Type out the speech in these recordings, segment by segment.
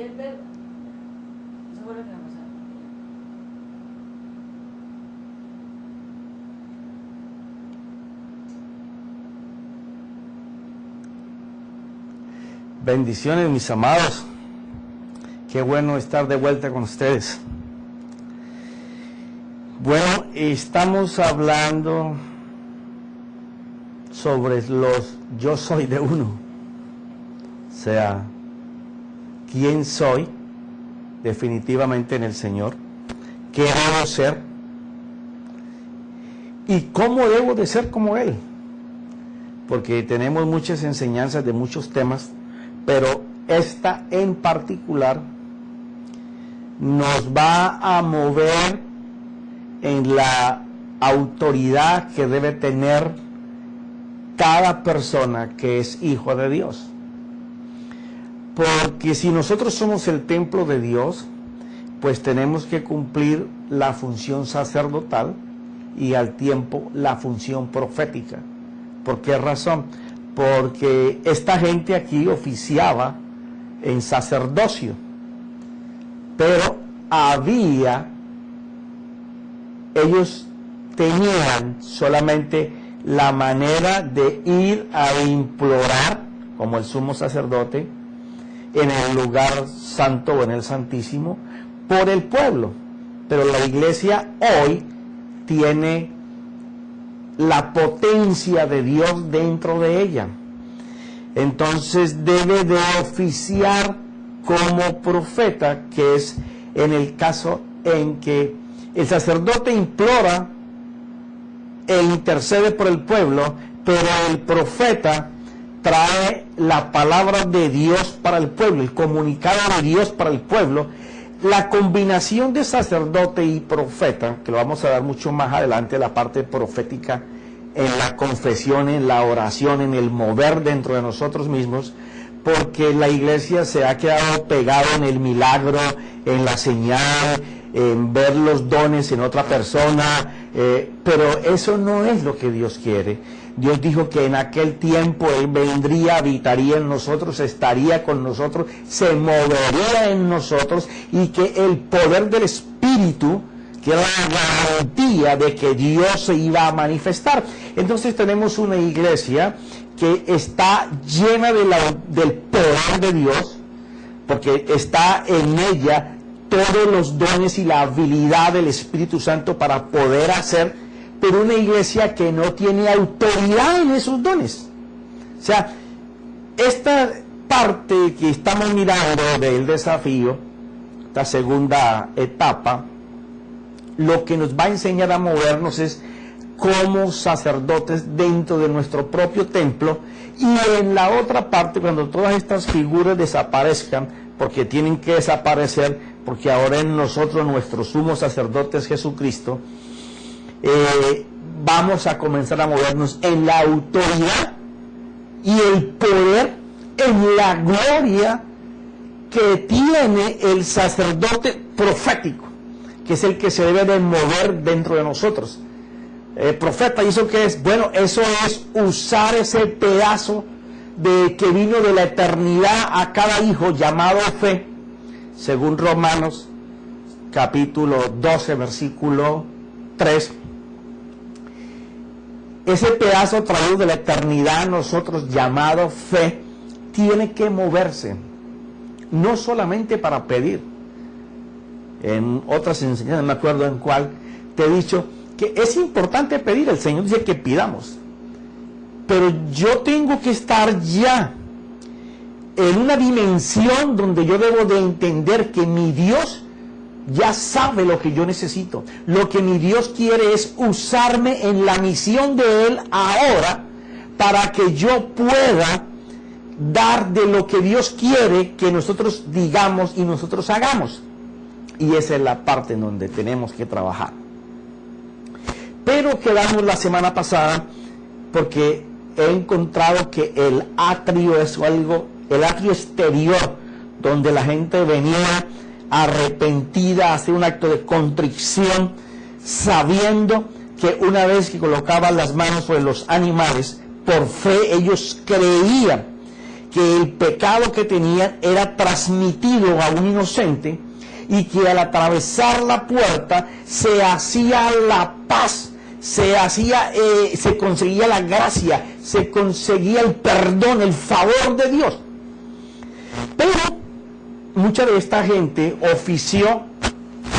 es verdad. Eso fue lo que me pasó. Bendiciones, mis amados. Qué bueno estar de vuelta con ustedes. Bueno, estamos hablando sobre los yo soy de uno. O sea, quién soy definitivamente en el Señor, qué debo ser y cómo debo de ser como Él. Porque tenemos muchas enseñanzas de muchos temas, pero esta en particular nos va a mover en la autoridad que debe tener cada persona que es hijo de Dios. Porque si nosotros somos el templo de Dios, pues tenemos que cumplir la función sacerdotal y al tiempo la función profética. ¿Por qué razón? Porque esta gente aquí oficiaba en sacerdocio, pero ellos tenían solamente la manera de ir a implorar, como el sumo sacerdote, en el lugar santo o en el santísimo, por el pueblo. Pero la iglesia hoy tiene la potencia de Dios dentro de ella. Entonces debe de oficiar como profeta, que es en el caso en que el sacerdote implora e intercede por el pueblo, pero el profeta trae la palabra de Dios para el pueblo, el comunicado de Dios para el pueblo. La combinación de sacerdote y profeta, que lo vamos a dar mucho más adelante, la parte profética en la confesión, en la oración, en el mover dentro de nosotros mismos, porque la iglesia se ha quedado pegada en el milagro, en la señal, en ver los dones en otra persona, pero eso no es lo que Dios quiere. Dios dijo que en aquel tiempo Él vendría, habitaría en nosotros, estaría con nosotros, se movería en nosotros, y que el poder del Espíritu, que era la garantía de que Dios se iba a manifestar. Entonces tenemos una iglesia que está llena del poder de Dios, porque está en ella todos los dones y la habilidad del Espíritu Santo para poder hacer, pero una iglesia que no tiene autoridad en esos dones. O sea, esta parte que estamos mirando del desafío, esta segunda etapa, lo que nos va a enseñar a movernos es como sacerdotes dentro de nuestro propio templo, y en la otra parte, cuando todas estas figuras desaparezcan, porque tienen que desaparecer, porque ahora en nosotros nuestro sumo sacerdote es Jesucristo, vamos a comenzar a movernos en la autoridad y el poder, en la gloria que tiene el sacerdote profético, que es el que se debe de mover dentro de nosotros. Profeta, ¿y eso qué es? Bueno, eso es usar ese pedazo que vino de la eternidad a cada hijo, llamado fe, según Romanos capítulo 12, versículo 3. Ese pedazo traído de la eternidad a nosotros, llamado fe, tiene que moverse, no solamente para pedir. En otras enseñanzas, no me acuerdo en cuál, te he dicho que es importante pedir. El Señor dice que pidamos, pero yo tengo que estar ya en una dimensión donde yo debo de entender que mi Dios ya sabe lo que yo necesito. Lo que mi Dios quiere es usarme en la misión de Él ahora, para que yo pueda dar de lo que Dios quiere que nosotros digamos y nosotros hagamos. Y esa es la parte en donde tenemos que trabajar. Pero quedamos la semana pasada, porque he encontrado que el atrio es algo, el atrio exterior, donde la gente venía arrepentida, a hacer un acto de contrición, sabiendo que una vez que colocaban las manos sobre los animales, por fe ellos creían que el pecado que tenían era transmitido a un inocente y que al atravesar la puerta se hacía la paz, se conseguía la gracia, se conseguía el perdón, el favor de Dios. Pero mucha de esta gente ofició,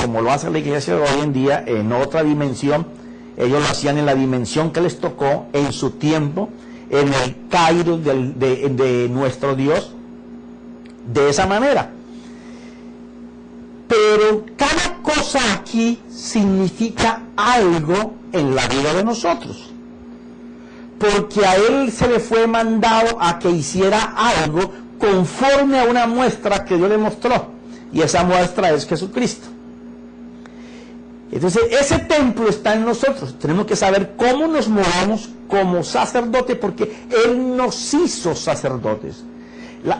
como lo hace la iglesia hoy en día, en otra dimensión. Ellos lo hacían en la dimensión que les tocó, en su tiempo, en el Kairos de nuestro Dios, de esa manera. Pero cada cosa aquí significa algo en la vida de nosotros. Porque a él se le fue mandado a que hiciera algo conforme a una muestra que Dios le mostró. Y esa muestra es Jesucristo. Entonces, ese templo está en nosotros. Tenemos que saber cómo nos movemos como sacerdotes, porque Él nos hizo sacerdotes.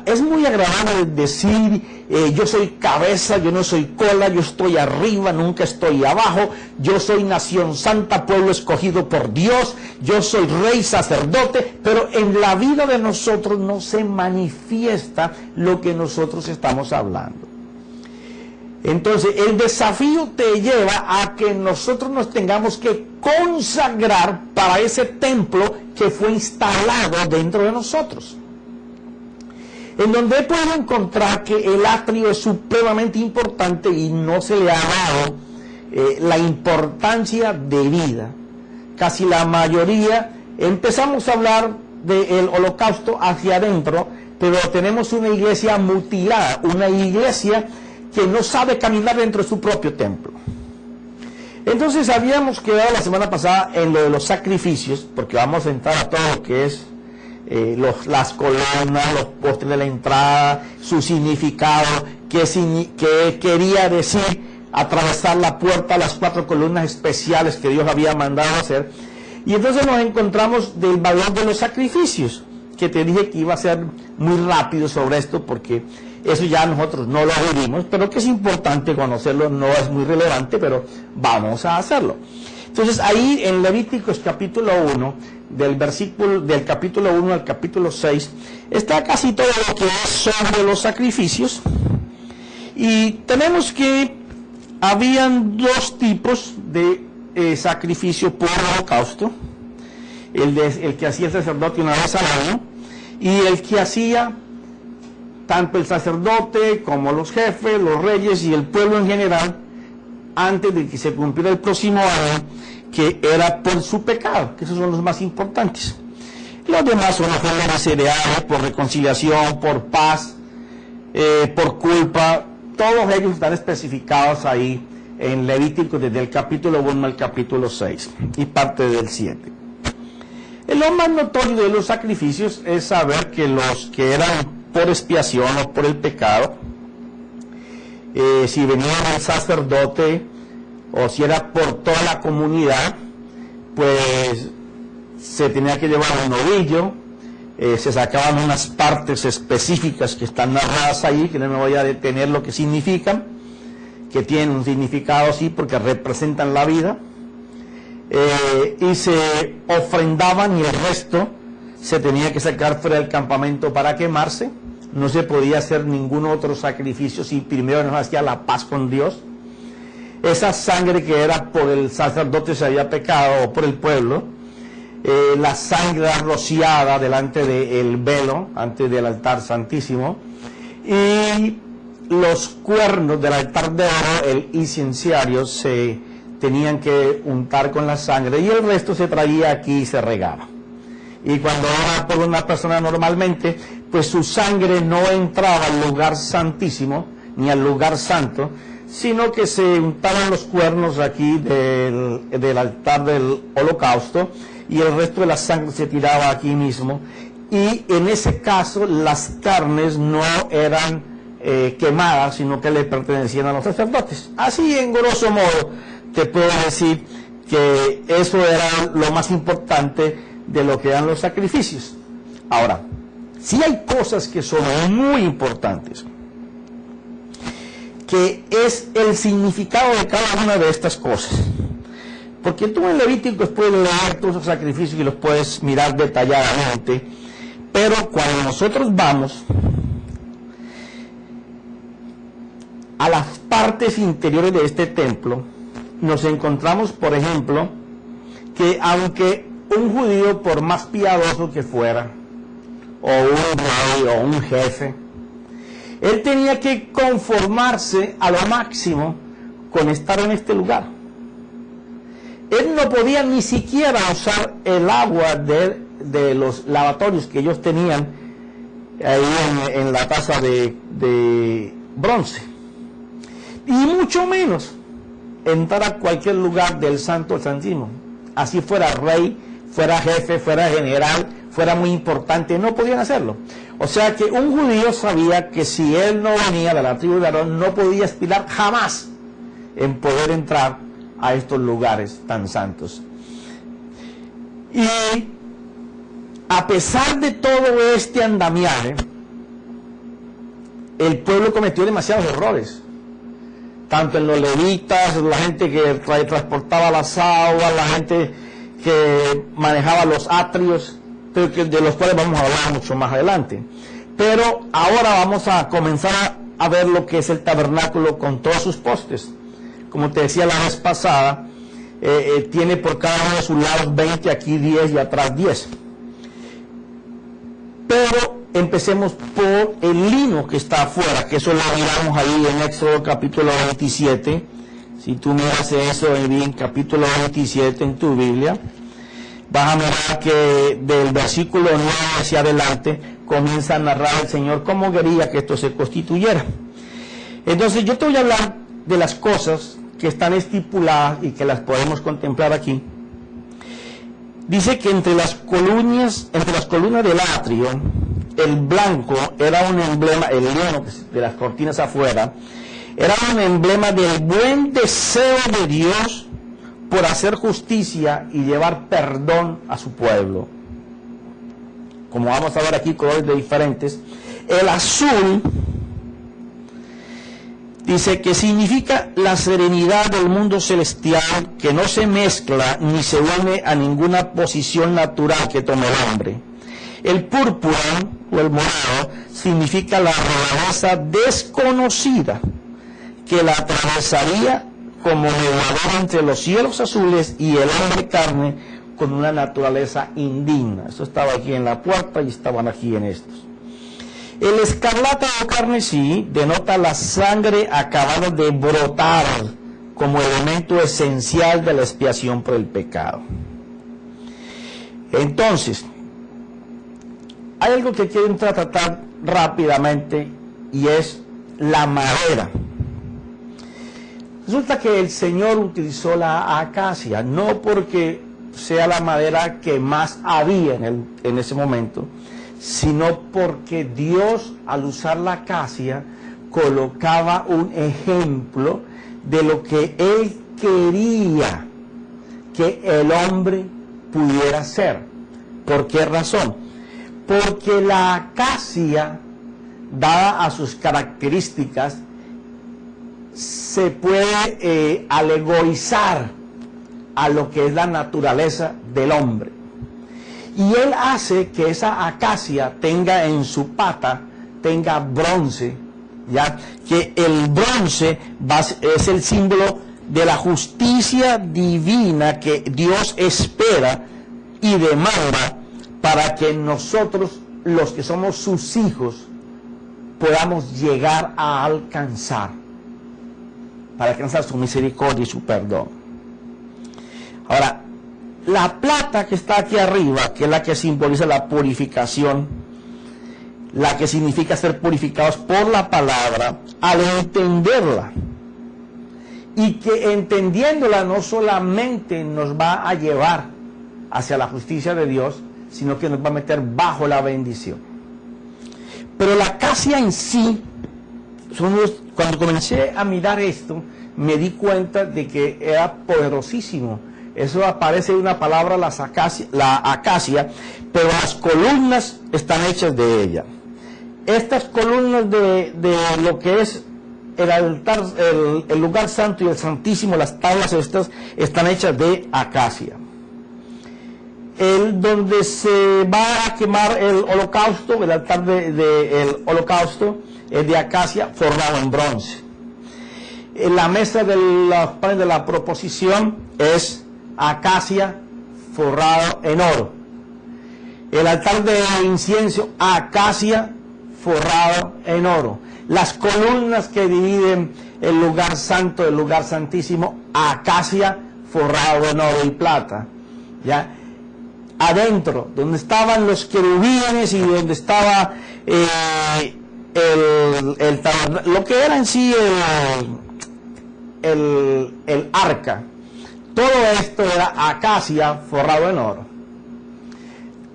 Es muy agradable decir, yo soy cabeza, yo no soy cola, yo estoy arriba, nunca estoy abajo, yo soy nación santa, pueblo escogido por Dios, yo soy rey, sacerdote, pero en la vida de nosotros no se manifiesta lo que nosotros estamos hablando. Entonces, el desafío te lleva a que nosotros nos tengamos que consagrar para ese templo que fue instalado dentro de nosotros. En donde puedo encontrar que el atrio es supremamente importante y no se le ha dado la importancia debida. Casi la mayoría empezamos a hablar del holocausto hacia adentro, pero tenemos una iglesia mutilada, una iglesia que no sabe caminar dentro de su propio templo. Entonces habíamos quedado la semana pasada en lo de los sacrificios, porque vamos a entrar a todo lo que es las columnas, los postes de la entrada, su significado, qué quería decir atravesar la puerta, las 4 columnas especiales que Dios había mandado hacer. Y entonces nos encontramos del valor de los sacrificios, que te dije que iba a ser muy rápido sobre esto, porque eso ya nosotros no lo vivimos, pero que es importante conocerlo, no es muy relevante, pero vamos a hacerlo. Entonces ahí en Levíticos capítulo 1, del capítulo 1 al capítulo 6, está casi todo lo que es sobre los sacrificios. Y tenemos que habían 2 tipos de sacrificio por holocausto. El que hacía el sacerdote una vez al año, y el que hacía tanto el sacerdote como los jefes, los reyes y el pueblo en general, antes de que se cumpliera el próximo año, que era por su pecado, que esos son los más importantes. Los demás son ofrendas de cereales, por reconciliación, por paz, por culpa. Todos ellos están especificados ahí en Levítico, desde el capítulo 1 al capítulo 6 y parte del 7. Lo más notorio de los sacrificios es saber que los que eran por expiación o por el pecado, si venía el sacerdote o si era por toda la comunidad, pues se tenía que llevar un novillo, se sacaban unas partes específicas que están narradas ahí, que no me voy a detener lo que significan, que tienen un significado así porque representan la vida, y se ofrendaban y el resto se tenía que sacar fuera del campamento para quemarse. No se podía hacer ningún otro sacrificio si primero no hacía la paz con Dios. Esa sangre que era por el sacerdote se había pecado o por el pueblo, la sangre rociada delante del velo, antes del altar santísimo, y los cuernos del altar de oro, el incenciario, se tenían que untar con la sangre y el resto se traía aquí y se regaba. Y cuando era por una persona normalmente, pues su sangre no entraba al lugar santísimo ni al lugar santo, sino que se untaban los cuernos aquí del altar del holocausto y el resto de la sangre se tiraba aquí mismo. Y en ese caso las carnes no eran quemadas, sino que le pertenecían a los sacerdotes. Así, en grosso modo, te puedo decir que eso era lo más importante de lo que eran los sacrificios. Ahora, sí hay cosas que son muy importantes, que es el significado de cada una de estas cosas. Porque tú en Levíticos puedes leer todos esos sacrificios y los puedes mirar detalladamente, Pero cuando nosotros vamos a las partes interiores de este templo, nos encontramos, por ejemplo, que aunque un judío, por más piadoso que fuera, o un rey o un jefe, él tenía que conformarse a lo máximo con estar en este lugar. Él no podía ni siquiera usar el agua de los lavatorios que ellos tenían ahí en la taza de bronce, y mucho menos entrar a cualquier lugar del Santo al Santísimo, así fuera rey, fuera jefe, fuera general, fuera muy importante, no podían hacerlo. O sea que un judío sabía que si él no venía de la tribu de Aarón, no podía aspirar jamás en poder entrar a estos lugares tan santos. Y a pesar de todo este andamiaje, el pueblo cometió demasiados errores, tanto en los levitas, la gente que transportaba las aguas, la gente que manejaba los atrios, de los cuales vamos a hablar mucho más adelante. Pero ahora vamos a comenzar a ver lo que es el tabernáculo con todos sus postes. Como te decía la vez pasada, tiene por cada uno de sus lados 20, aquí 10 y atrás 10. Pero empecemos por el lino que está afuera, que eso lo miramos ahí en Éxodo capítulo 27. Si tú miras eso en capítulo 27 en tu Biblia, vas a mirar que del versículo 9 hacia adelante comienza a narrar el Señor cómo quería que esto se constituyera. Entonces yo te voy a hablar de las cosas que están estipuladas y que las podemos contemplar aquí. Dice que entre las columnas del atrio, el blanco era un emblema, el lino de las cortinas afuera, era un emblema del buen deseo de Dios por hacer justicia y llevar perdón a su pueblo. Como vamos a ver aquí, colores de diferentes. El azul dice que significa la serenidad del mundo celestial, que no se mezcla ni se une a ninguna posición natural que tome el hombre. El púrpura o el morado significa la realeza desconocida, que la atravesaría como mediador entre los cielos azules y el hombre carne, con una naturaleza indigna. Eso estaba aquí en la puerta y estaban aquí en estos. El escarlata o carmesí denota la sangre acabada de brotar como elemento esencial de la expiación por el pecado. Entonces, hay algo que quiero entrar a tratar rápidamente, y es la madera. Resulta que el Señor utilizó la acacia, no porque sea la madera que más había en ese momento, sino porque Dios, al usar la acacia, colocaba un ejemplo de lo que Él quería que el hombre pudiera ser. ¿Por qué razón? Porque la acacia, dada a sus características, se puede alegorizar a lo que es la naturaleza del hombre. Y Él hace que esa acacia tenga en su pata, tenga bronce, ¿ya? Que el bronce es el símbolo de la justicia divina que Dios espera y demanda para que nosotros, los que somos sus hijos, podamos llegar a alcanzar, para alcanzar su misericordia y su perdón. Ahora, la plata que está aquí arriba, que es la que simboliza la purificación, la que significa ser purificados por la palabra, al entenderla, y que entendiéndola no solamente nos va a llevar hacia la justicia de Dios, sino que nos va a meter bajo la bendición. Pero la acacia en sí, cuando comencé a mirar esto, me di cuenta de que era poderosísimo. Eso aparece en una palabra, la acacia, pero las columnas están hechas de ella. Estas columnas de lo que es el altar, el lugar santo y el santísimo, las tablas estas, están hechas de acacia. donde se va a quemar el holocausto, el altar del holocausto, es de acacia forrado en bronce. La mesa de los panes de la proposición es acacia forrado en oro. El altar de incienso, acacia forrado en oro. Las columnas que dividen el lugar santo del lugar santísimo, acacia forrado en oro y plata. ¿Ya? Adentro, donde estaban los querubines y donde estaba lo que era en sí el arca, todo esto era acacia forrado en oro.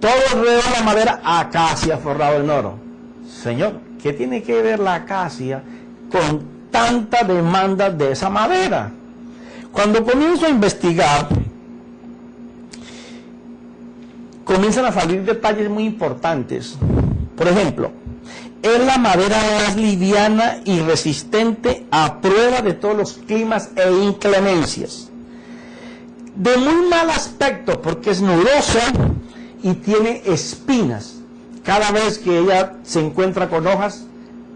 Todo alrededor de la madera, acacia forrado en oro. Señor, ¿qué tiene que ver la acacia con tanta demanda de esa madera? Cuando comienzo a investigar, comienzan a salir detalles muy importantes. Por ejemplo, es la madera más liviana y resistente a prueba de todos los climas e inclemencias. De muy mal aspecto porque es nudosa y tiene espinas. Cada vez que ella se encuentra con hojas,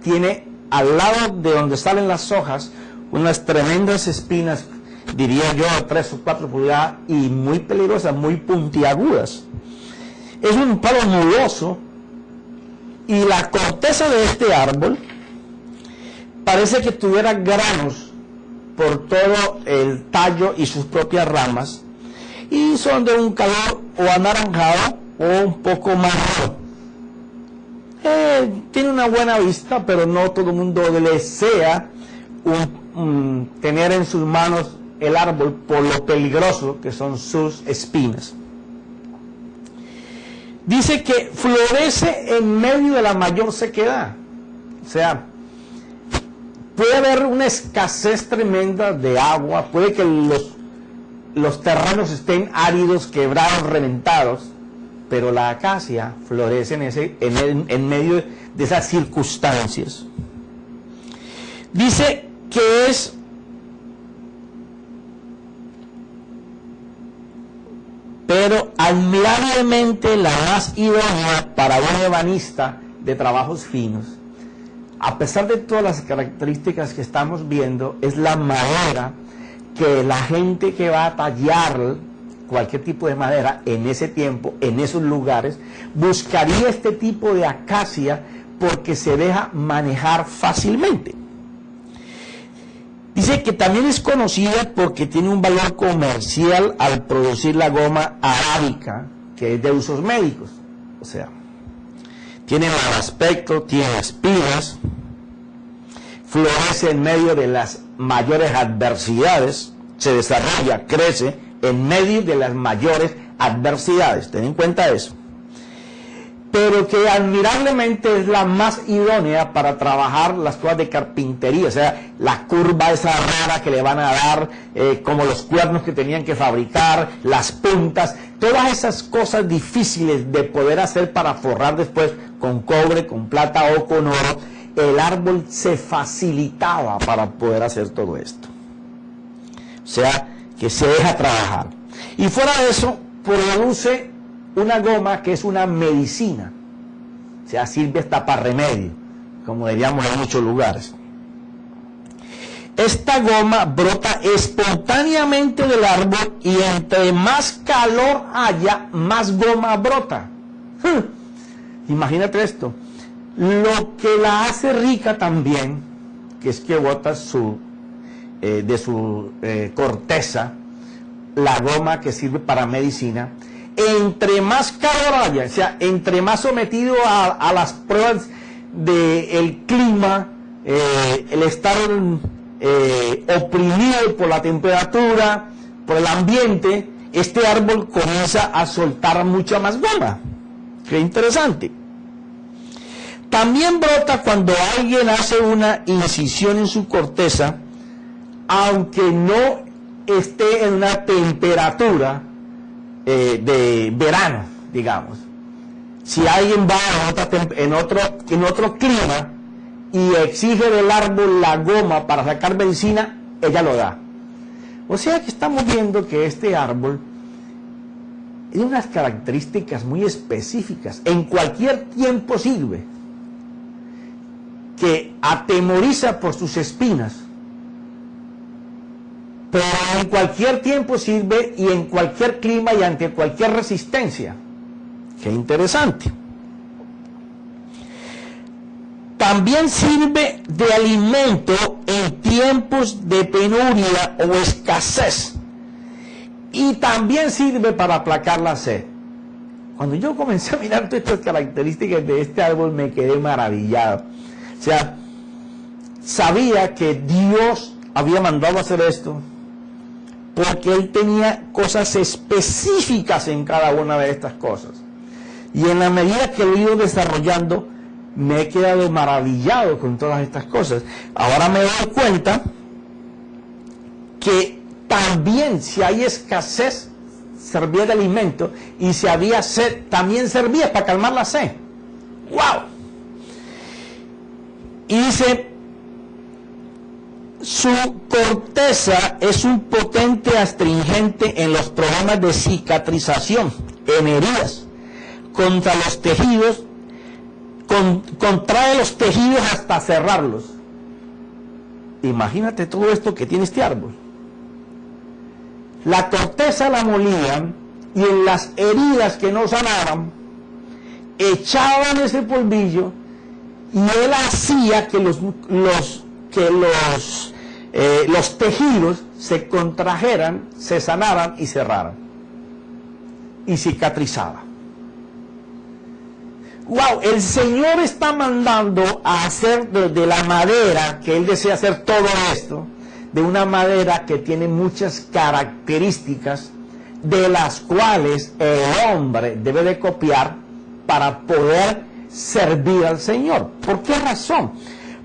tiene al lado de donde salen las hojas unas tremendas espinas, diría yo, 3 o 4 pulgadas, y muy peligrosas, muy puntiagudas. Es un palo nudoso, y la corteza de este árbol parece que tuviera granos por todo el tallo y sus propias ramas, y son de un color o anaranjado o un poco marrón. Tiene una buena vista, pero no todo el mundo desea tener en sus manos el árbol por lo peligroso que son sus espinas. Dice que florece en medio de la mayor sequedad. O sea, puede haber una escasez tremenda de agua, puede que los terrenos estén áridos, quebrados, reventados, pero la acacia florece en medio de esas circunstancias. Dice que es pero admirablemente la más idónea para un ebanista de trabajos finos. A pesar de todas las características que estamos viendo, es la madera que la gente que va a tallar cualquier tipo de madera en ese tiempo, en esos lugares, buscaría este tipo de acacia porque se deja manejar fácilmente. Dice que también es conocida porque tiene un valor comercial al producir la goma arábica, que es de usos médicos. O sea, tiene mal aspecto, tiene espinas, florece en medio de las mayores adversidades, se desarrolla, crece en medio de las mayores adversidades. Ten en cuenta eso. Pero que admirablemente es la más idónea para trabajar las cosas de carpintería, o sea, la curva esa rara que le van a dar, como los cuernos que tenían que fabricar, las puntas, todas esas cosas difíciles de poder hacer para forrar después con cobre, con plata o con oro. El árbol se facilitaba para poder hacer todo esto. O sea, que se deja trabajar. Y fuera de eso, produce una goma que es una medicina, o sea, sirve hasta para remedio, como diríamos en muchos lugares. Esta goma brota espontáneamente del árbol y entre más calor haya, más goma brota. Imagínate esto. Lo que la hace rica también, que es que bota de su corteza, la goma que sirve para medicina. Entre más calor haya, o sea, entre más sometido a las pruebas del clima, el estar oprimido por la temperatura, por el ambiente, este árbol comienza a soltar mucha más goma. Qué interesante. También brota cuando alguien hace una incisión en su corteza, aunque no esté en una temperatura de verano, digamos. Si alguien va en otro clima y exige del árbol la goma para sacar medicina, ella lo da. O sea que estamos viendo que este árbol tiene unas características muy específicas. En cualquier tiempo sirve, que atemoriza por sus espinas, pero en cualquier tiempo sirve y en cualquier clima y ante cualquier resistencia. Qué interesante. También sirve de alimento en tiempos de penuria o escasez. Y también sirve para aplacar la sed. Cuando yo comencé a mirar todas estas características de este árbol, me quedé maravillado. O sea, sabía que Dios había mandado a hacer esto porque Él tenía cosas específicas en cada una de estas cosas. Y en la medida que lo he ido desarrollando, me he quedado maravillado con todas estas cosas. Ahora me doy cuenta que también si hay escasez, servía de alimento, y si había sed, también servía para calmar la sed. ¡Wow! Y dice, su corteza es un potente astringente en los problemas de cicatrización, en heridas, contra los tejidos, contrae los tejidos hasta cerrarlos. Imagínate todo esto que tiene este árbol. La corteza la molían y en las heridas que no sanaban, echaban ese polvillo y él hacía que los tejidos se contrajeran, se sanaran y cerraran. Y cicatrizaba. ¡Wow! El Señor está mandando a hacer de la madera, que Él desea hacer todo esto, de una madera que tiene muchas características de las cuales el hombre debe de copiar para poder servir al Señor. ¿Por qué razón?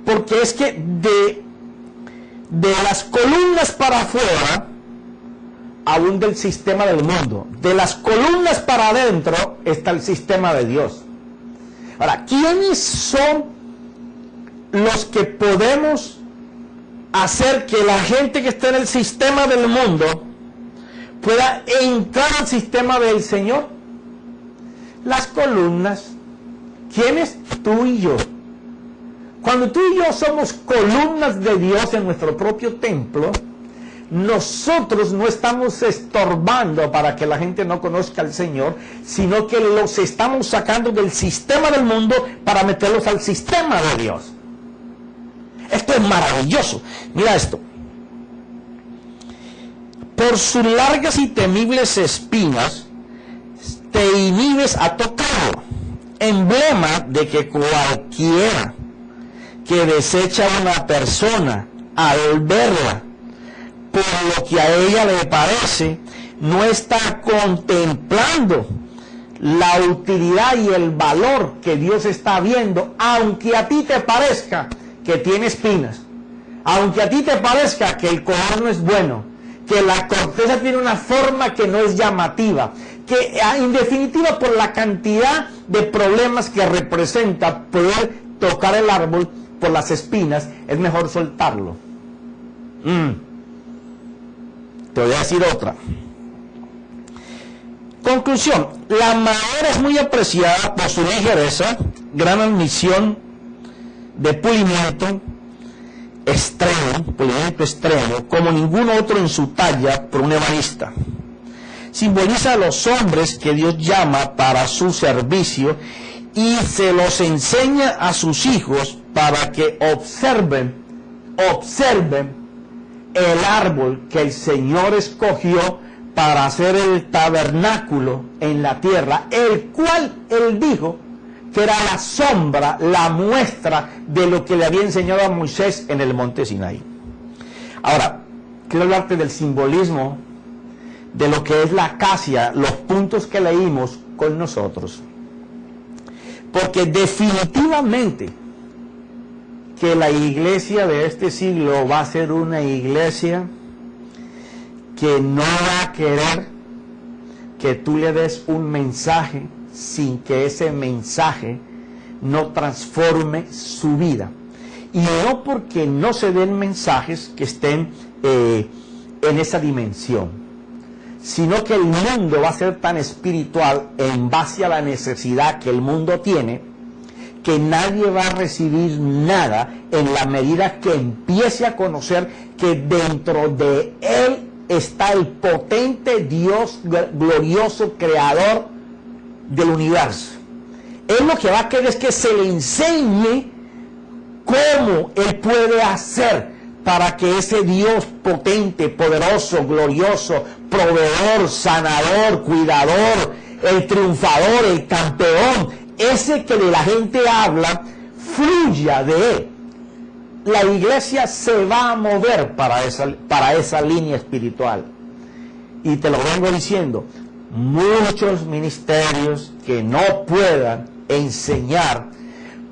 Porque es que de las columnas para afuera, aún del sistema del mundo, de las columnas para adentro está el sistema de Dios. Ahora, ¿quiénes son los que podemos hacer que la gente que está en el sistema del mundo pueda entrar al sistema del Señor? Las columnas. ¿Quiénes? Tú y yo. Cuando tú y yo somos columnas de Dios en nuestro propio templo, nosotros no estamos estorbando para que la gente no conozca al Señor, sino que los estamos sacando del sistema del mundo para meterlos al sistema de Dios. Esto es maravilloso. Mira esto. Por sus largas y temibles espinas, te inhibes a tocarlo. Emblema de que cualquiera que desecha a una persona al verla, por lo que a ella le parece, no está contemplando la utilidad y el valor que Dios está viendo, aunque a ti te parezca que tiene espinas, aunque a ti te parezca que el color no es bueno, que la corteza tiene una forma que no es llamativa, que en definitiva por la cantidad de problemas que representa poder tocar el árbol por las espinas, es mejor soltarlo. Te voy a decir otra. Conclusión, la madera es muy apreciada por su ligereza, gran admisión de pulimento extremo, como ningún otro en su talla por un ebanista. Simboliza a los hombres que Dios llama para su servicio y se los enseña a sus hijos para que observen el árbol que el Señor escogió para hacer el tabernáculo en la tierra, el cual Él dijo que era la sombra, la muestra de lo que le había enseñado a Moisés en el monte Sinaí. Ahora, quiero hablarte del simbolismo de lo que es la acacia, los puntos que leímos con nosotros. Porque definitivamente que la iglesia de este siglo va a ser una iglesia que no va a querer que tú le des un mensaje sin que ese mensaje no transforme su vida. Y no porque no se den mensajes que estén en esa dimensión, sino que el mundo va a ser tan espiritual en base a la necesidad que el mundo tiene, que nadie va a recibir nada en la medida que empiece a conocer que dentro de él está el potente Dios glorioso, creador del universo. Él lo que va a querer es que se le enseñe cómo él puede hacer para que ese Dios potente, poderoso, glorioso, proveedor, sanador, cuidador, el triunfador, el campeón, ese que de la gente habla, fluya de él. La iglesia se va a mover para esa línea espiritual. Y te lo vengo diciendo, muchos ministerios que no puedan enseñar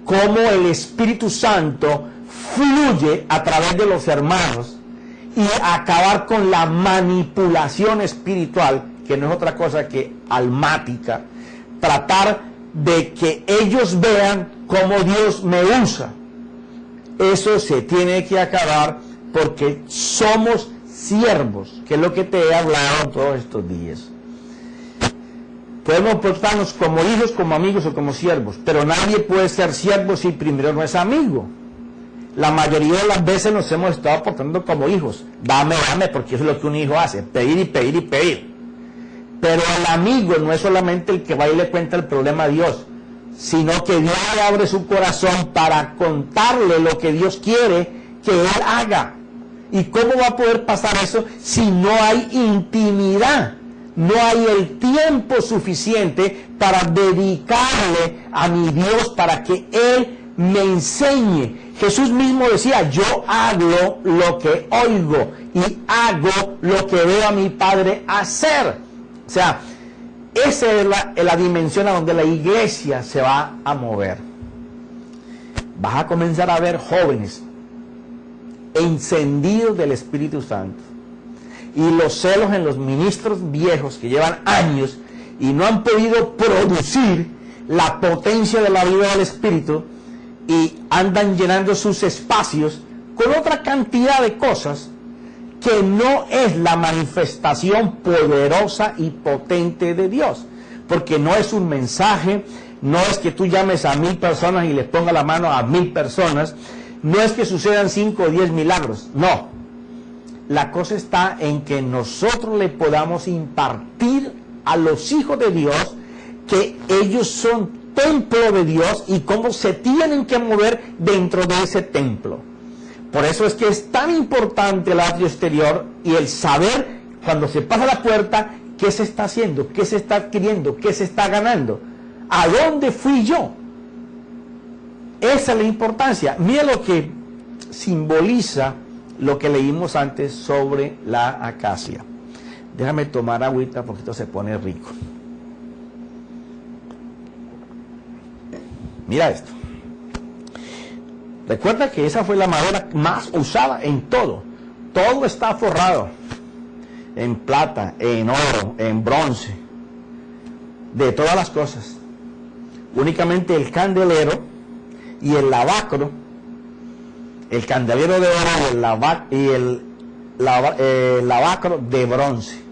cómo el Espíritu Santo fluye a través de los hermanos y acabar con la manipulación espiritual, que no es otra cosa que almática, tratar de que ellos vean cómo Dios me usa. Eso se tiene que acabar, porque somos siervos, que es lo que te he hablado todos estos días. Podemos portarnos como hijos, como amigos o como siervos, pero nadie puede ser siervo si primero no es amigo. La mayoría de las veces nos hemos estado portando como hijos. Dame, dame, porque eso es lo que un hijo hace, pedir y pedir y pedir. Pero el amigo no es solamente el que va y le cuenta el problema a Dios, sino que Dios le abre su corazón para contarle lo que Dios quiere que él haga. ¿Y cómo va a poder pasar eso si no hay intimidad? No hay el tiempo suficiente para dedicarle a mi Dios para que Él me enseñe. Jesús mismo decía, yo hago lo que oigo y hago lo que veo a mi Padre hacer. O sea, esa es la dimensión a donde la iglesia se va a mover. Vas a comenzar a ver jóvenes encendidos del Espíritu Santo. Y los celos en los ministros viejos que llevan años y no han podido producir la potencia de la vida del Espíritu, y andan llenando sus espacios con otra cantidad de cosas que no es la manifestación poderosa y potente de Dios, porque no es un mensaje, no es que tú llames a 1000 personas y les pongas la mano a 1000 personas, no es que sucedan 5 o 10 milagros, no. La cosa está en que nosotros le podamos impartir a los hijos de Dios que ellos son templo de Dios y cómo se tienen que mover dentro de ese templo. Por eso es que es tan importante el atrio exterior y el saber cuando se pasa la puerta qué se está haciendo, qué se está adquiriendo, qué se está ganando, a dónde fui yo. Esa es la importancia. Mira lo que simboliza lo que leímos antes sobre la acacia. Déjame tomar agüita porque esto se pone rico. Mira esto. Recuerda que esa fue la madera más usada en todo. Todo está forrado en plata, en oro, en bronce, de todas las cosas. Únicamente el candelero y el lavacro, el candelero de oro y el lavacro de bronce.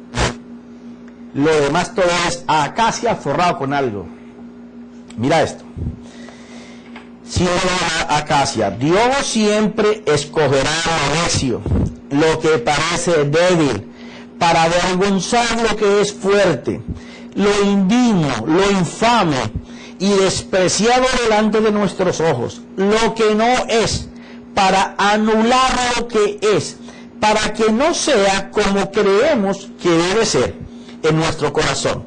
Lo demás todo es acacia forrado con algo. Mira esto. Si la acacia, Dios siempre escogerá lo necio, lo que parece débil, para avergonzar lo que es fuerte, lo indigno, lo infame y despreciado delante de nuestros ojos, lo que no es, para anular lo que es, para que no sea como creemos que debe ser en nuestro corazón.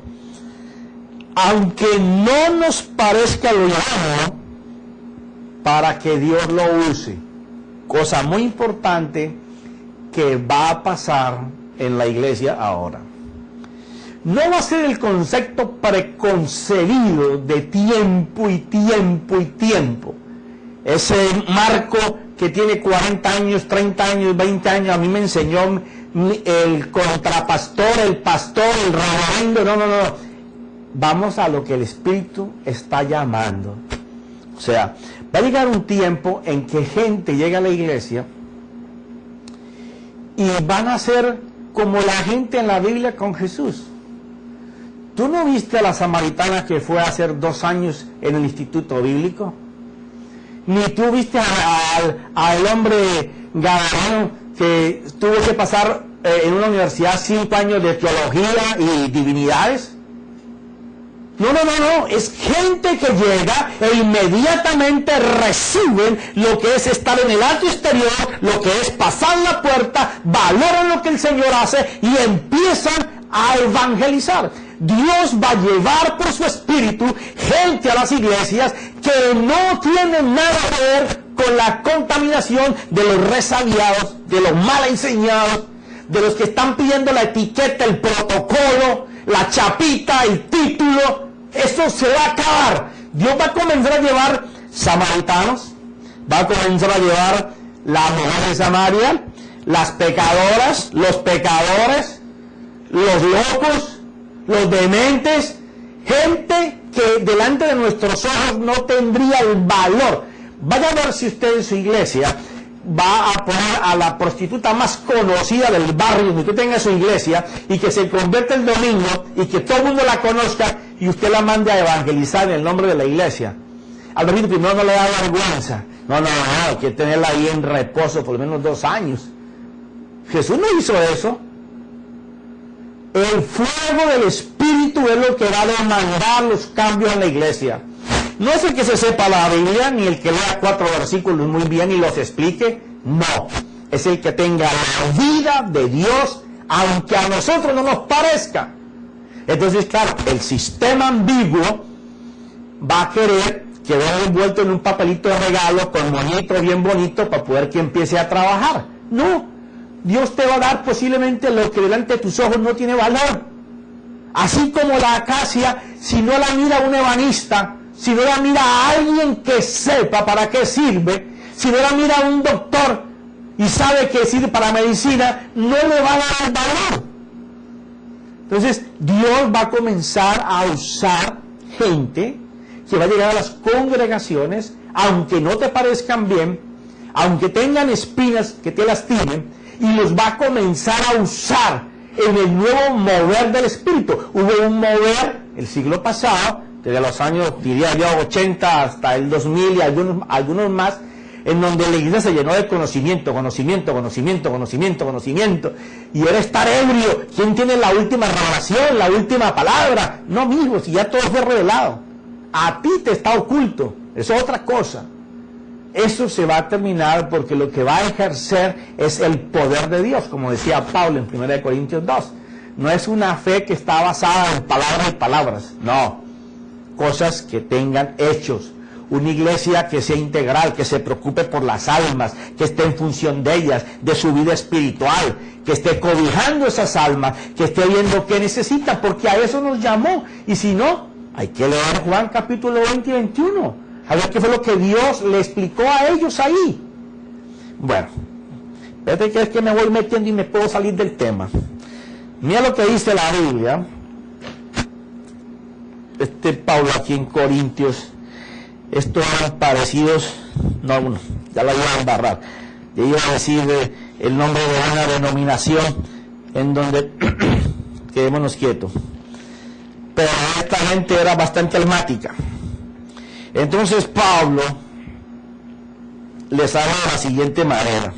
Aunque no nos parezca lo llano, para que Dios lo use. Cosa muy importante que va a pasar en la iglesia ahora. No va a ser el concepto preconcebido de tiempo y tiempo y tiempo. Ese Marco que tiene 40 años, 30 años, 20 años, a mí me enseñó el contrapastor, el pastor, el reverendo. No. Vamos a lo que el Espíritu está llamando. O sea, va a llegar un tiempo en que gente llega a la iglesia y van a ser como la gente en la Biblia con Jesús. ¿Tú no viste a la samaritana que fue a hacer 2 años en el instituto bíblico? Ni tú viste al hombre gadareno que tuvo que pasar en una universidad 5 años de teología y divinidades. No, es gente que llega e inmediatamente reciben lo que es estar en el acto exterior, lo que es pasar la puerta, valoran lo que el Señor hace y empiezan a evangelizar. Dios va a llevar por su espíritu gente a las iglesias que no tienen nada que ver con la contaminación de los resabiados, de los mal enseñados, de los que están pidiendo la etiqueta, el protocolo, la chapita, el título. Eso se va a acabar. Dios va a comenzar a llevar samaritanos, va a comenzar a llevar la mujer de Samaria, las pecadoras, los pecadores, los locos, los dementes, gente que delante de nuestros ojos no tendría el valor. Vaya a ver si usted en su iglesia va a poner a la prostituta más conocida del barrio donde usted tenga su iglesia y que se convierta el domingo y que todo el mundo la conozca y usted la mande a evangelizar en el nombre de la iglesia. Al domingo primero no le da vergüenza. No, hay que tenerla ahí en reposo por lo menos 2 años. Jesús no hizo eso. El fuego del Espíritu es lo que va a demandar los cambios en la iglesia. No es el que se sepa la Biblia, ni el que lea 4 versículos muy bien y los explique. No, es el que tenga la vida de Dios, aunque a nosotros no nos parezca. Entonces, claro, el sistema ambiguo va a querer quedar envuelto en un papelito de regalo con moñito bien bonito para poder que empiece a trabajar. No, Dios te va a dar posiblemente lo que delante de tus ojos no tiene valor. Así como la acacia, si no la mira un ebanista, si no la mira a alguien que sepa para qué sirve, si no la mira a un doctor y sabe que sirve para medicina, no le va a dar el valor. Entonces, Dios va a comenzar a usar gente que va a llegar a las congregaciones, aunque no te parezcan bien, aunque tengan espinas que te lastimen, y los va a comenzar a usar en el nuevo mover del Espíritu. Hubo un mover el siglo pasado, desde los años, diría yo, 80 hasta el 2000 y algunos más, en donde la iglesia se llenó de conocimiento, y era estar ebrio. ¿Quién tiene la última revelación, la última palabra? No, mijo, si ya todo fue revelado. A ti te está oculto, eso es otra cosa. Eso se va a terminar porque lo que va a ejercer es el poder de Dios, como decía Pablo en 1 Corintios 2. No es una fe que está basada en palabras y palabras, no. Cosas que tengan hechos. Una iglesia que sea integral, que se preocupe por las almas, que esté en función de ellas, de su vida espiritual, que esté cobijando esas almas, que esté viendo qué necesitan, porque a eso nos llamó. Y si no, hay que leer Juan capítulo 20 y 21, a ver qué fue lo que Dios le explicó a ellos ahí. Bueno, espérate que es que me voy metiendo y me puedo salir del tema. Mira lo que dice la Biblia. Pablo aquí en Corintios, estos eran parecidos, no, ya la iba a embarrar, yo iba a decir el nombre de una denominación en donde, quedémonos quietos, pero esta gente era bastante almática. Entonces Pablo les habla de la siguiente manera.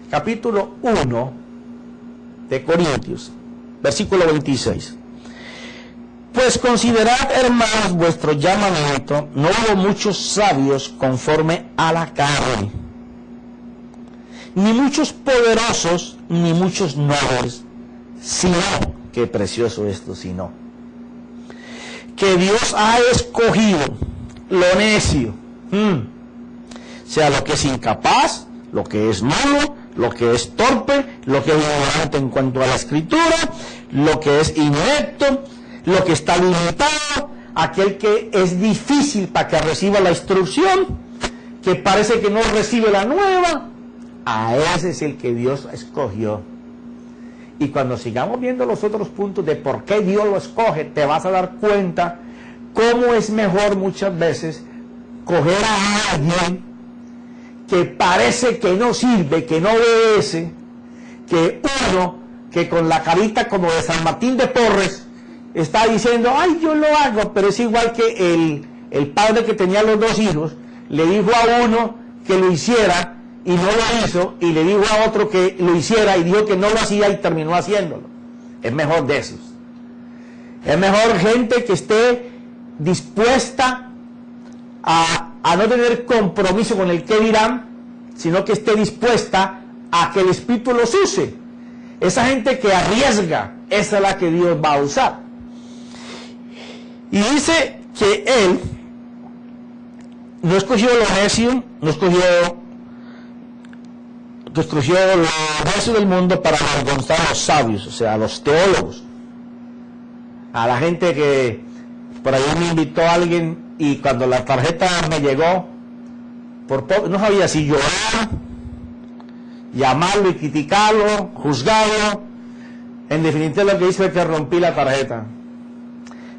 Capítulo 1 de Corintios, versículo 26. Pues considerad, hermanos, vuestro llamamiento, no hubo muchos sabios conforme a la carne, ni muchos poderosos, ni muchos nobles, sino, qué precioso esto, sino, que Dios ha escogido lo necio, sea lo que es incapaz, lo que es malo, lo que es torpe, lo que es ignorante en cuanto a la escritura, lo que es inepto, lo que está limitado, aquel que es difícil para que reciba la instrucción, que parece que no recibe la nueva, a ese es el que Dios escogió. Y cuando sigamos viendo los otros puntos de por qué Dios lo escoge, te vas a dar cuenta cómo es mejor muchas veces coger a alguien que parece que no sirve, que no obedece, que uno que con la carita como de San Martín de Porres está diciendo, ay, yo lo hago, pero es igual que el padre que tenía los 2 hijos, le dijo a uno que lo hiciera y no lo hizo, y le dijo a otro que lo hiciera y dijo que no lo hacía y terminó haciéndolo. Es mejor de esos. Es mejor gente que esté dispuesta a no tener compromiso con el que dirán, sino que esté dispuesta a que el Espíritu los use. Esa gente que arriesga, esa es la que Dios va a usar. Y dice que Él no escogió lo necio, no escogió lo necio del mundo para avergonzar a los sabios, o sea, a los teólogos, a la gente que por ahí me invitó a alguien y cuando la tarjeta me llegó, por poco, no sabía si llorar, llamarlo y criticarlo, juzgarlo. En definitiva lo que hice fue que rompí la tarjeta.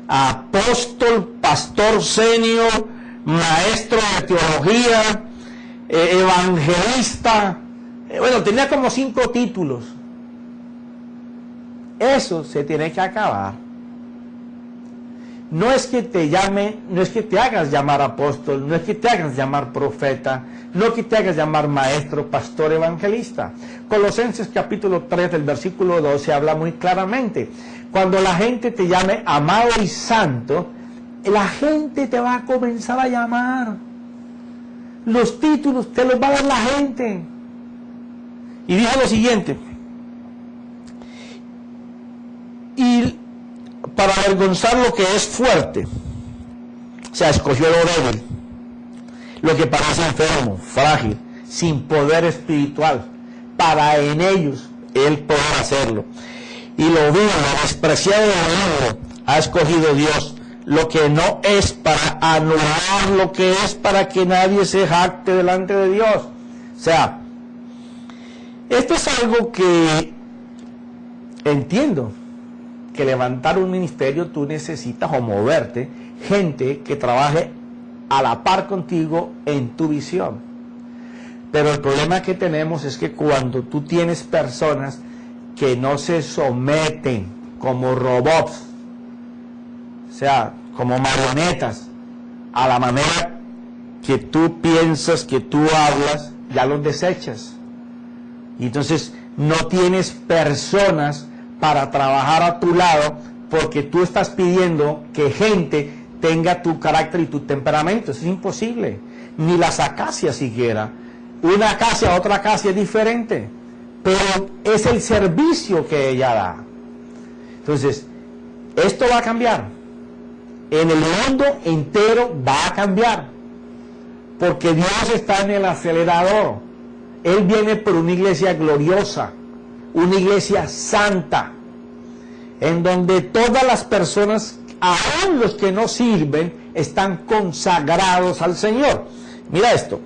Apóstol, pastor senior, maestro de teología, evangelista, bueno, tenía como 5 títulos. Eso se tiene que acabar. No es que te llame, no es que te hagas llamar apóstol, no es que te hagas llamar profeta, no es que te hagas llamar maestro, pastor, evangelista. Colosenses capítulo 3 del versículo 12 habla muy claramente. Cuando la gente te llame amado y santo, la gente te va a comenzar a llamar. Los títulos te los va a dar la gente. Y dice lo siguiente. Y para avergonzar lo que es fuerte, o sea, escogió lo débil, lo que parece enfermo, frágil, sin poder espiritual, para en ellos Él poder hacerlo. Y lo vil, lo despreciado del mundo, ha escogido Dios, lo que no es para anular lo que es, para que nadie se jacte delante de Dios. O sea, esto es algo que entiendo, que levantar un ministerio tú necesitas o moverte gente que trabaje a la par contigo en tu visión. Pero el problema que tenemos es que cuando tú tienes personas que no se someten como robots, o sea, como marionetas, a la manera que tú piensas, que tú hablas, ya los desechas. Y entonces no tienes personas para trabajar a tu lado, porque tú estás pidiendo que gente tenga tu carácter y tu temperamento. Eso es imposible. Ni las acacias siquiera. Una acacia a otra acacia es diferente, pero es el servicio que ella da. Entonces, esto va a cambiar. En el mundo entero va a cambiar, porque Dios está en el acelerador. Él viene por una iglesia gloriosa, una iglesia santa, en donde todas las personas, aun los que no sirven, están consagrados al Señor. Mira esto.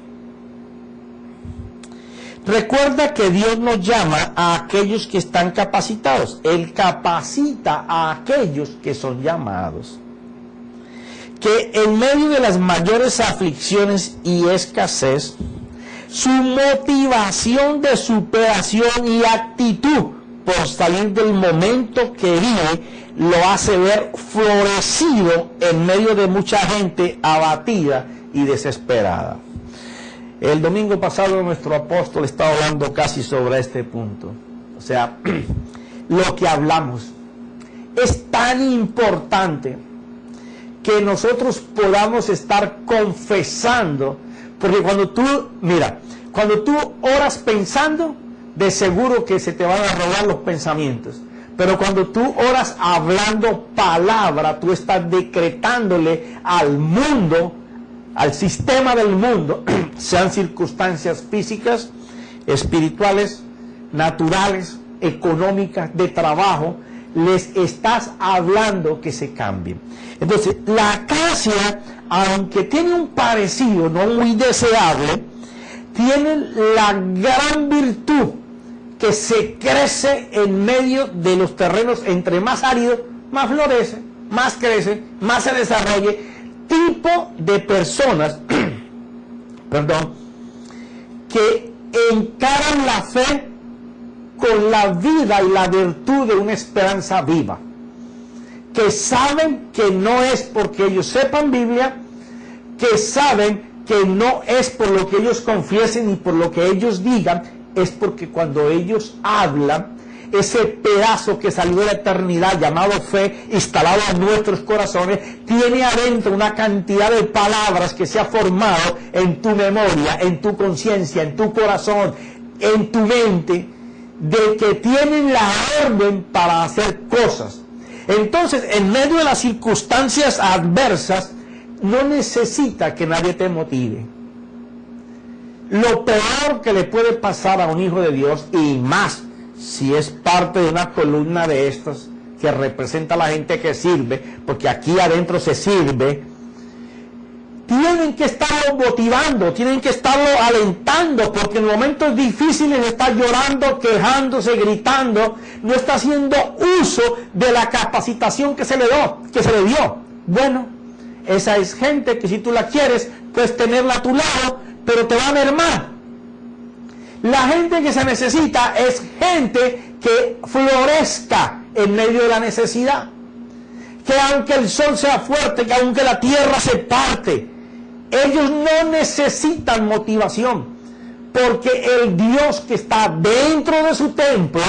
Recuerda que Dios nos llama a aquellos que están capacitados. Él capacita a aquellos que son llamados. Que en medio de las mayores aflicciones y escasez, su motivación de superación y actitud por salir del momento que vive lo hace ver florecido en medio de mucha gente abatida y desesperada. El domingo pasado nuestro apóstol estaba hablando casi sobre este punto. O sea, lo que hablamos es tan importante que nosotros podamos estar confesando, porque cuando tú, mira, cuando tú oras pensando, de seguro que se te van a robar los pensamientos. Pero cuando tú oras hablando palabra, tú estás decretándole al mundo, al sistema del mundo, sean circunstancias físicas, espirituales, naturales, económicas, de trabajo, les estás hablando que se cambien. Entonces, la acacia, aunque tiene un parecido no muy deseable, tiene la gran virtud que se crece en medio de los terrenos. Entre más árido, más florece, más crece, más se desarrolle. Tipo de personas, perdón, que encaran la fe con la vida y la virtud de una esperanza viva, que saben que no es porque ellos sepan Biblia, que saben que no es por lo que ellos confiesen ni por lo que ellos digan, es porque cuando ellos hablan, ese pedazo que salió de la eternidad llamado fe, instalado en nuestros corazones, tiene adentro una cantidad de palabras que se ha formado en tu memoria, en tu conciencia, en tu corazón, en tu mente, de que tienen la orden para hacer cosas. Entonces, en medio de las circunstancias adversas, no necesita que nadie te motive. Lo peor que le puede pasar a un hijo de Dios, y más si es parte de una columna de estas que representa a la gente que sirve, porque aquí adentro se sirve, tienen que estarlo motivando, tienen que estarlo alentando, porque en momentos difíciles está llorando, quejándose, gritando, no está haciendo uso de la capacitación que se le dio. Bueno, esa es gente que si tú la quieres, puedes tenerla a tu lado, pero te va a mermar. La gente que se necesita es gente que florezca en medio de la necesidad. Que aunque el sol sea fuerte, que aunque la tierra se parte, ellos no necesitan motivación, porque el Dios que está dentro de su templo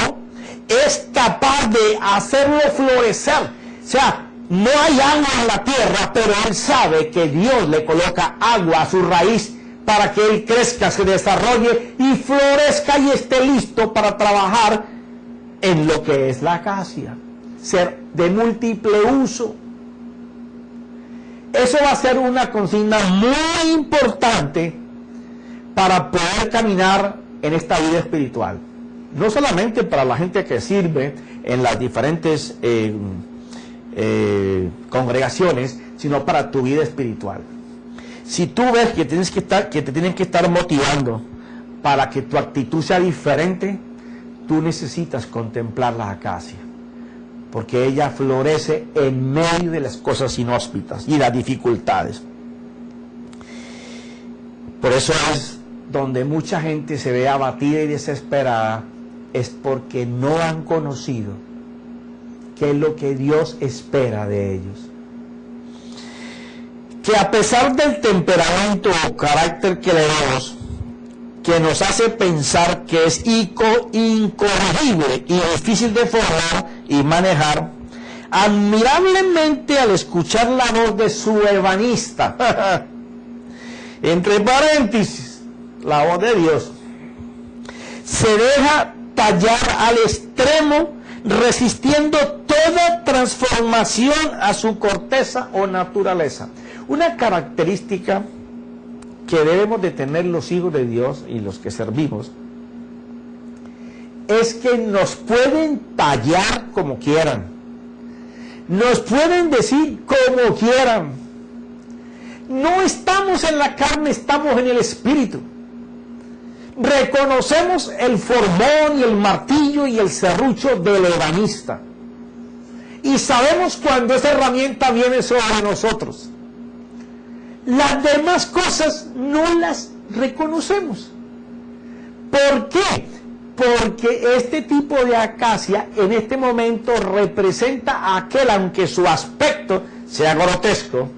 es capaz de hacerlo florecer. O sea, no hay agua en la tierra, pero él sabe que Dios le coloca agua a su raíz para que él crezca, se desarrolle y florezca y esté listo para trabajar en lo que es la acacia, ser de múltiple uso. Eso va a ser una consigna muy importante para poder caminar en esta vida espiritual. No solamente para la gente que sirve en las diferentes congregaciones, sino para tu vida espiritual. Si tú ves que te tienen que estar motivando para que tu actitud sea diferente, tú necesitas contemplar la acacia, porque ella florece en medio de las cosas inhóspitas y las dificultades. Por eso es donde mucha gente se ve abatida y desesperada, es porque no han conocido qué es lo que Dios espera de ellos. Que a pesar del temperamento o carácter que le damos, que nos hace pensar que es incorregible y difícil de formar y manejar, admirablemente al escuchar la voz de su ebanista, entre paréntesis, la voz de Dios, se deja tallar al extremo, resistiendo toda transformación a su corteza o naturaleza. Una característica que debemos de tener los hijos de Dios y los que servimos es que nos pueden tallar como quieran, nos pueden decir como quieran. No estamos en la carne, estamos en el espíritu. Reconocemos el formón y el martillo y el serrucho del ebanista, y sabemos cuando esa herramienta viene sobre nosotros. Las demás cosas no las reconocemos. ¿Por qué? Porque este tipo de acacia en este momento representa a aquel, aunque su aspecto sea grotesco,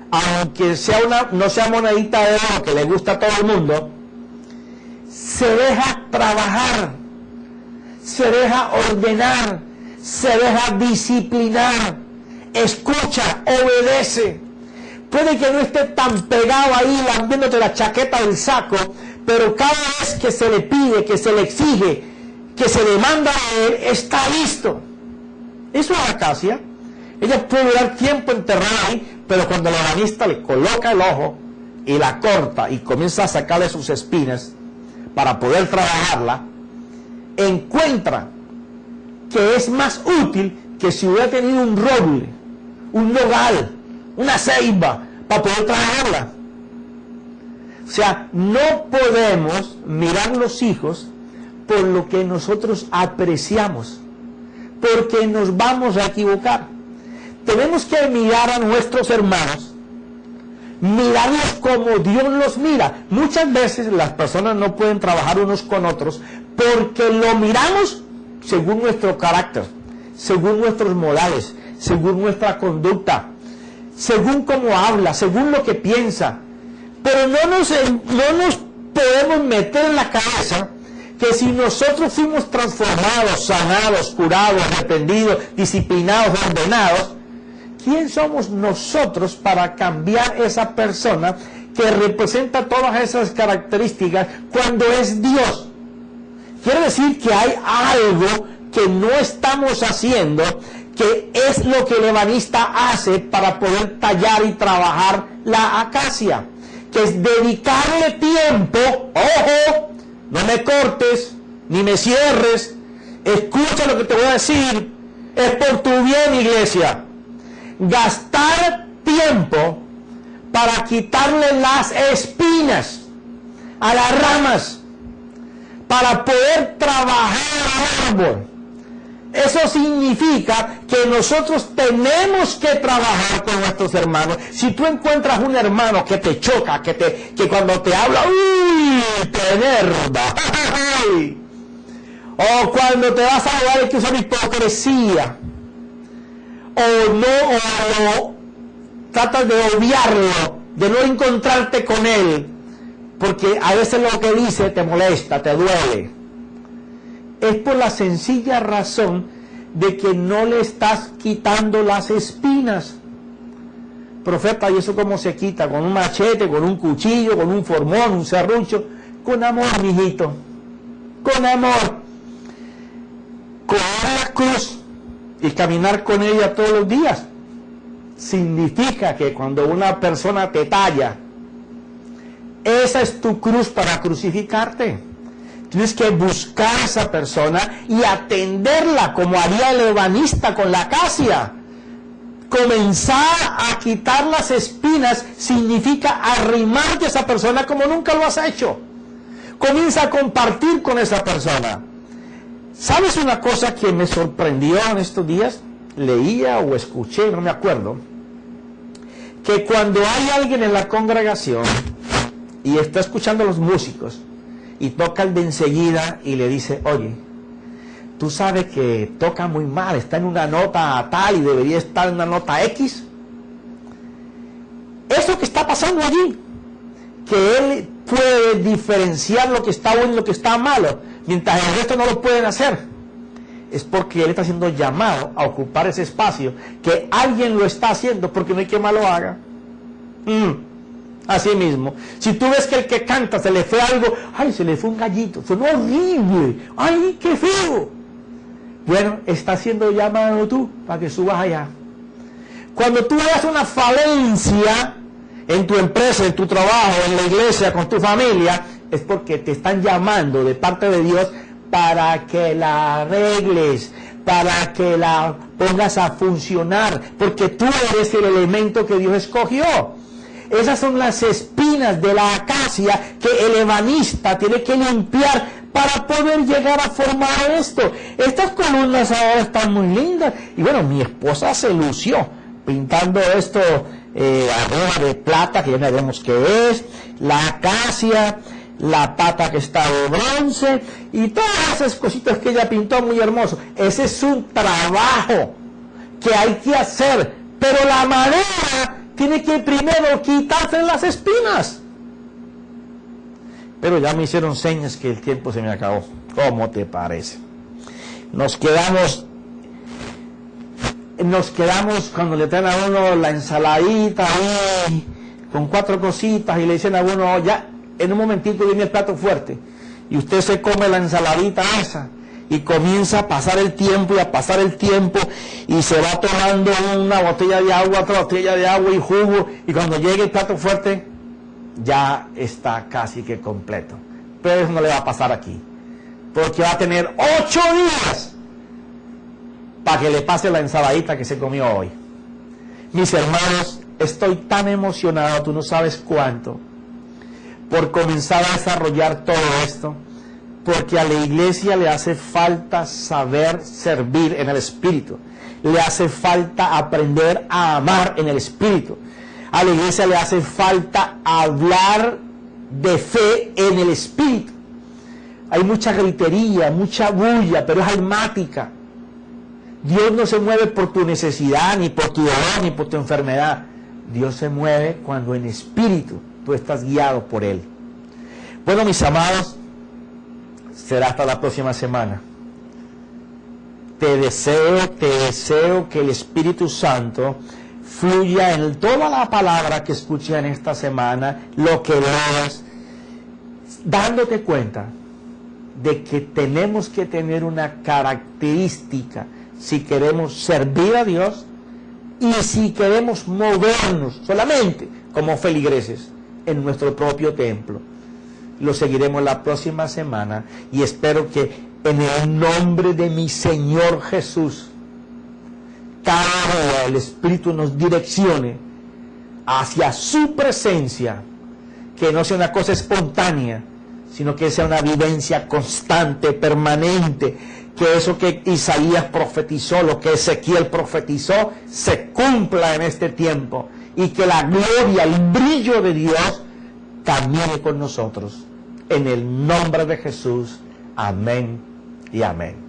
aunque sea no sea monedita de oro que le gusta a todo el mundo, se deja trabajar, se deja ordenar, se deja disciplinar, escucha, obedece. Puede que no esté tan pegado ahí lambiéndote la chaqueta del saco, pero cada vez que se le pide, que se le exige, que se demanda a él, está listo. Eso es la acacia. Ella puede durar tiempo enterrada ahí, pero cuando el ebanista le coloca el ojo y la corta y comienza a sacarle sus espinas para poder trabajarla, encuentra que es más útil que si hubiera tenido un roble, un nogal, una ceiba para poder trabajarla. O sea, no podemos mirar los hijos por lo que nosotros apreciamos, porque nos vamos a equivocar. Tenemos que mirar a nuestros hermanos mirarlos como Dios los mira. Muchas veces las personas no pueden trabajar unos con otros porque lo miramos según nuestro carácter, según nuestros modales, según nuestra conducta, según cómo habla, según lo que piensa. Pero no nos podemos meter en la cabeza que si nosotros fuimos transformados, sanados, curados, arrepentidos, disciplinados, ordenados, ¿quién somos nosotros para cambiar esa persona que representa todas esas características cuando es Dios? Quiere decir que hay algo que no estamos haciendo, que es lo que el ebanista hace para poder tallar y trabajar la acacia, que es dedicarle tiempo. ¡Ojo! No me cortes, ni me cierres, escucha lo que te voy a decir, es por tu bien, iglesia. Gastar tiempo para quitarle las espinas a las ramas, para poder trabajar al árbol. Eso significa que nosotros tenemos que trabajar con nuestros hermanos. Si tú encuentras un hermano que te choca, que cuando te habla, ¡uy!, te enerva, o cuando te vas a hablar que usa hipocresía, o tratas de obviarlo, de no encontrarte con él, porque a veces lo que dice te molesta, te duele. Es por la sencilla razón de que no le estás quitando las espinas. Profeta, ¿y eso cómo se quita? Con un machete, con un cuchillo, con un formón, un serrucho. Con amor, mijito. Con amor. Con la cruz y caminar con ella todos los días. Significa que cuando una persona te talla, esa es tu cruz para crucificarte. Tienes que buscar a esa persona y atenderla como haría el ebanista con la acacia. Comenzar a quitar las espinas significa arrimarte a esa persona como nunca lo has hecho. Comienza a compartir con esa persona. ¿Sabes una cosa que me sorprendió en estos días? Leía o escuché, no me acuerdo, que cuando hay alguien en la congregación y está escuchando a los músicos, y toca el de enseguida y le dice, oye, tú sabes que toca muy mal, está en una nota tal y debería estar en una nota X. Eso que está pasando allí, que él puede diferenciar lo que está bueno y lo que está malo, mientras el resto no lo pueden hacer, es porque él está siendo llamado a ocupar ese espacio, que alguien lo está haciendo, porque no hay quien más lo haga. Así mismo, si tú ves que el que canta se le fue algo, ay, se le fue un gallito, sonó horrible, ay, qué feo. Bueno, está siendo llamado tú para que subas allá. Cuando tú veas una falencia en tu empresa, en tu trabajo, en la iglesia, con tu familia, es porque te están llamando de parte de Dios para que la arregles, para que la pongas a funcionar, porque tú eres el elemento que Dios escogió. Esas son las espinas de la acacia que el ebanista tiene que limpiar para poder llegar a formar esto. Estas columnas ahora están muy lindas. Y bueno, mi esposa se lució pintando esto arriba de plata, que ya sabemos qué es, la acacia, la pata que está de bronce y todas esas cositas que ella pintó muy hermoso. Ese es un trabajo que hay que hacer, pero la madera tiene que primero quitarse las espinas. Pero ya me hicieron señas que el tiempo se me acabó. ¿Cómo te parece? Nos quedamos cuando le traen a uno la ensaladita ahí, con 4 cositas, y le dicen a uno, ya, en un momentito viene el plato fuerte. Y usted se come la ensaladita esa, y comienza a pasar el tiempo y a pasar el tiempo, y se va tomando una botella de agua, otra botella de agua y jugo, y cuando llegue el plato fuerte, ya está casi que completo. Pero eso no le va a pasar aquí, porque va a tener 8 días para que le pase la ensaladita que se comió hoy. Mis hermanos, estoy tan emocionado, tú no sabes cuánto, por comenzar a desarrollar todo esto, porque a la iglesia le hace falta saber servir en el Espíritu, le hace falta aprender a amar en el Espíritu. A la iglesia le hace falta hablar de fe en el Espíritu. Hay mucha gritería, mucha bulla, pero es almática. Dios no se mueve por tu necesidad, ni por tu dolor, ni por tu enfermedad. Dios se mueve cuando en espíritu tú estás guiado por Él. Bueno, mis amados, será hasta la próxima semana. Te deseo que el Espíritu Santo fluya en toda la palabra que escuches en esta semana, lo que leas, dándote cuenta de que tenemos que tener una característica si queremos servir a Dios y si queremos movernos solamente como feligreses en nuestro propio templo. Lo seguiremos la próxima semana y espero que en el nombre de mi Señor Jesús, cada día el Espíritu nos direccione hacia su presencia, que no sea una cosa espontánea, sino que sea una vivencia constante, permanente, que eso que Isaías profetizó, lo que Ezequiel profetizó, se cumpla en este tiempo, y que la gloria, el brillo de Dios camine con nosotros. En el nombre de Jesús, amén y amén.